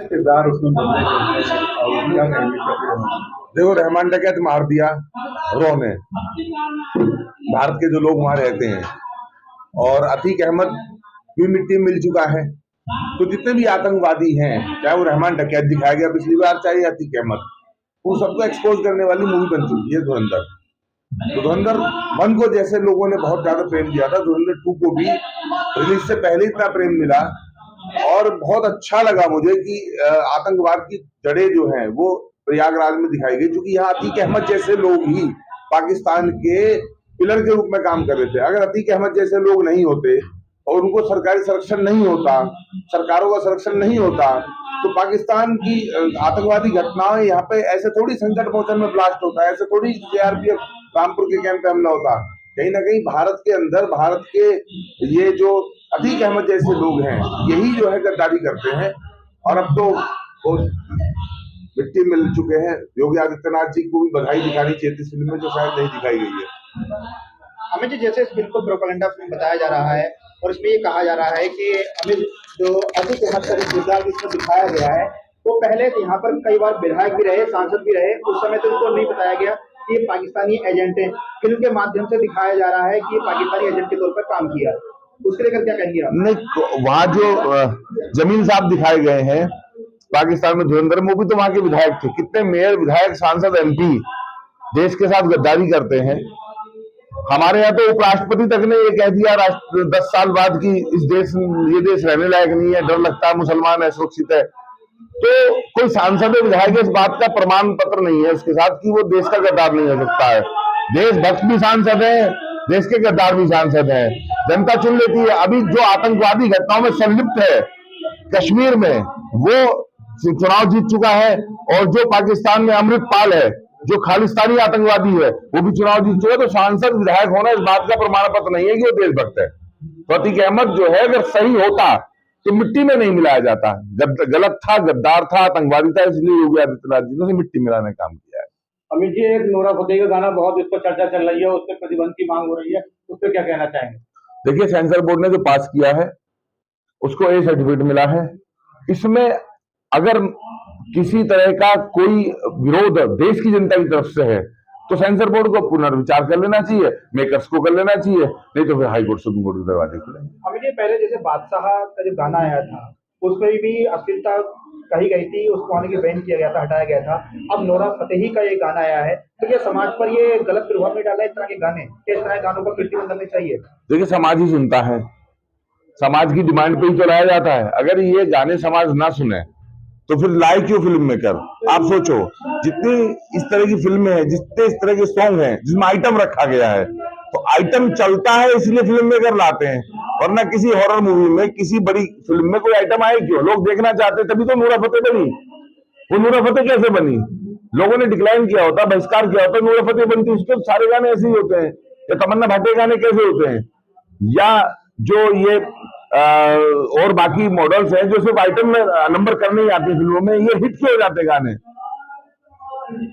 किरदार उसमें देखो, रहमान डकैत मार दिया रॉ ने, भारत के जो लोग वहां रहते हैं, और अतीक अहमद भी मिट्टी में मिल चुका है। तो जितने भी आतंकवादी हैं, चाहे वो रहमान डकैत दिखाया गया पिछली बार, चाहे अतीक अहमद, वो सबको एक्सपोज करने वाली मूवी बन चुकी है धुरंधर। तो धुरंधर 1 को जैसे लोगों ने बहुत ज्यादा प्रेम दिया था, धुरंधर 2 को भी रिलीज से पहले इतना प्रेम मिला। और बहुत अच्छा लगा मुझे कि आतंकवाद की जड़ें जो हैं वो प्रयागराज में दिखाई गई, क्योंकि यहाँ अतीक अहमद जैसे लोग ही पाकिस्तान के पिलर के रूप में काम कर रहे थे। अगर अतीक अहमद जैसे लोग नहीं होते और उनको सरकारी संरक्षण नहीं होता, सरकारों का संरक्षण नहीं होता, तो पाकिस्तान की आतंकवादी घटनाएं यहाँ पे ऐसे थोड़ी संकट मोचन में ब्लास्ट होता है, ऐसे थोड़ी सीआरपीएफ रामपुर के कैंप पे हमला होता। कहीं ना कहीं भारत के अंदर, भारत के ये जो अतीक अहमद जैसे लोग हैं, यही जो है गद्दारी करते हैं। और अब तो वो मिट्टी मिल चुके हैं। योगी आदित्यनाथ जी को भी बधाई दिखानी चाहिए इस फिल्म में, जो शायद नहीं दिखाई गई है। अमित जी, जैसे इस फिल्म को प्रोपेगेंडा फिल्म बताया जा रहा है और इसमें ये कहा जा रहा है कि अमित जो अतीक अहमद का किरदार इसमें दिखाया गया है, वो पहले यहाँ पर कई बार विधायक भी रहे, सांसद भी रहे, उस समय तो उनको नहीं बताया गया कि ये पाकिस्तानी एजेंट है। फिल्म के माध्यम से दिखाया जा रहा है कि ये पाकिस्तानी एजेंट के तौर पर काम किया। उसके लेकर क्या कहेंगे आप? नहीं, वहाँ जो जमीन साहब दिखाए गए हैं पाकिस्तान में धुरंधर में, वो भी तो वहां के विधायक थे। कितने मेयर, विधायक, सांसद, एमपी देश के साथ गद्दारी करते हैं। हमारे यहाँ तो उपराष्ट्रपति तक ने ये कह दिया 10 साल बाद कि ये देश रहने लायक नहीं है, डर लगता है, मुसलमान है, सुरक्षित है। तो कोई सांसद विधायक इस बात का प्रमाण पत्र नहीं है उसके साथ कि वो देश का गद्दार नहीं हो सकता है। देशभक्त भी सांसद है, देश के गद्दार भी सांसद है, जनता चुन लेती है। अभी जो आतंकवादी घटनाओं में संलिप्त है कश्मीर में, वो चुनाव जीत चुका है, और जो पाकिस्तान में अमृतपाल है, जो खालिस्तानी आतंकवादी है, वो भी चुनाव जीत चुका है। तो सांसद विधायक होना इस बात का प्रमाण पत्र नहीं है कि वो देशभक्त है। तो अतीक अहमद जो है, अगर सही होता तो मिट्टी में नहीं मिलाया जाता। गलत था, गद्दार था, आतंकवादी था, इसलिए योगी आदित्यनाथ जी ने मिट्टी मिलाने का काम किया है। अमित जी, एक नोरा फतेही का गाना बहुत इस पर चर्चा चल रही है, उस पर प्रतिबंध की मांग हो रही है, उस पर क्या कहना चाहेंगे? देखिए, सेंसर बोर्ड ने जो पास किया है उसको ए सर्टिफिकेट मिला है। इसमें अगर किसी तरह का कोई विरोध देश की जनता की तरफ से है तो सेंसर बोर्ड को पुनर्विचार कर लेना चाहिए, मेकर्स को कर लेना चाहिए, नहीं तो फिर हाईकोर्ट, सुप्रीम कोर्ट के दरवाजे खुलेंगे। अमित जी, पहले जैसे बादशाह का जो गाना आया था उसमें भी अश्लीलता कही गई थी, उसको आने के बैन किया गया था, हटाया गया था। अब नोरा फतेही का ये गाना आया है, तो ये समाज पर ये गलत प्रभाव नहीं डाला है? इस तरह के गाने, इस तरह के गानों पर प्रतिबंध करना चाहिए? देखिए, समाज ही सुनता है, समाज की डिमांड पे ही तो लाया जाता है। अगर ये गाने समाज ना सुने तो फिर लाए क्यों फिल्म मेकर? आप सोचो, जितनी इस तरह की फिल्में हैं, जितने इस तरह के सॉन्ग हैं जिसमें आइटम रखा गया है, तो आइटम चलता है इसलिए फिल्म मेकर लाते हैं। वरना किसी हॉरर मूवी में, किसी बड़ी फिल्म में कोई आइटम आए क्यों? लोग देखना चाहते, तभी तो नूरा फतेह बनी। वो नूरा फतेह कैसे बनी? लोगों ने डिक्लाइन किया होता, बहिष्कार किया होता, नूरा फतेह बनती। उसके सारे गाने ऐसे ही होते हैं। या तमन्ना भाटिया के गाने कैसे होते हैं? या जो ये और बाकी मॉडल्स हैं जो सिर्फ आइटम में नंबर करने ही आते हैं फिल्मों में, ये हिट क्यों हो जाते गाने?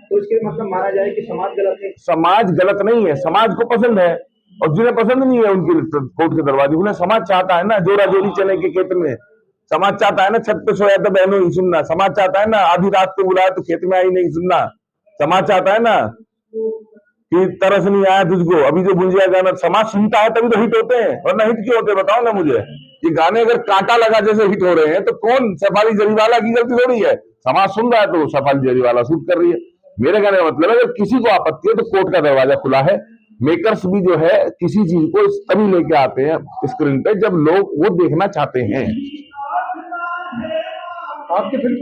तो इसके मतलब माना जाए कि समाज गलत है? समाज गलत नहीं है, समाज को पसंद है, और जिन्हें पसंद नहीं है उनके कोर्ट के दरवाजे खुले। समाज चाहता है ना जोरा जोरी चने के खेत में, समाज चाहता है ना छत पे सोया तो बहनों ही सुनना, समाज चाहता है ना आधी रात को बुलाया तो खेत में आई नहीं सुनना, समाज चाहता है ना कि तरस नहीं आया तुझको, अभी जो भुंजिया गाना। समाज सुनता है तभी तो हिट होते हैं, वरना हिट क्यों होते बताओ ना मुझे। ये गाने अगर कांटा लगा जैसे हिट हो रहे हैं तो कौन, शेफाली जरीवाला की गलती थोड़ी है। समाज सुन रहा है तो शेफाली जरीवाला शूट कर रही है। मेरे कहने का मतलब है, अगर किसी को आपत्ति है तो कोर्ट का दरवाजा खुला है। मेकर्स भी जो है किसी चीज को तभी लेके आते हैं स्क्रीन पे जब लोग वो देखना चाहते हैं। आपकी फिल्म